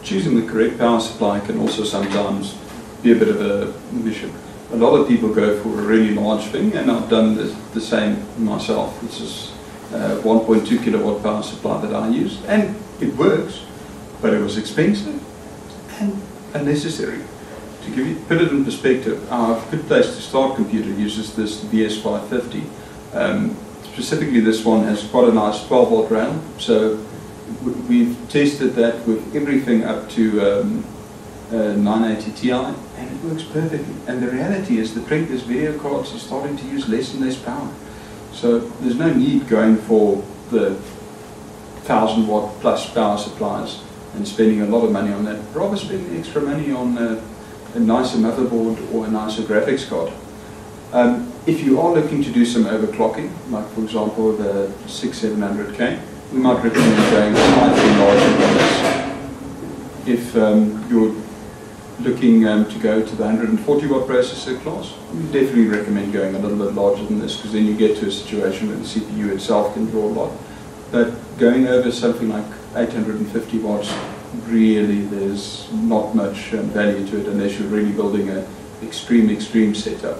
choosing the correct power supply can also sometimes be a bit of a issue. A lot of people go for a really large thing, and I've done the same myself. This is a 1.2 kilowatt power supply that I use, and it works, but it was expensive and unnecessary. To give you, put it in perspective, our Good Place to Start computer uses this BS550. Specifically, this one has quite a nice 12 volt rail, so we've tested that with everything up to 980 Ti, and it works perfectly. And the reality is the trend is video cards are starting to use less and less power. So there's no need going for the 1000 watt plus power supplies and spending a lot of money on that. Rather spend the extra money on a nicer motherboard or a nicer graphics card. If you are looking to do some overclocking, like for example the 6700K, we might recommend going slightly larger than this. If you're looking to go to the 140 watt processor class, we definitely recommend going a little bit larger than this, because then you get to a situation where the CPU itself can draw a lot. But going over something like 850 watts, really there's not much value to it unless you're really building an extreme setup.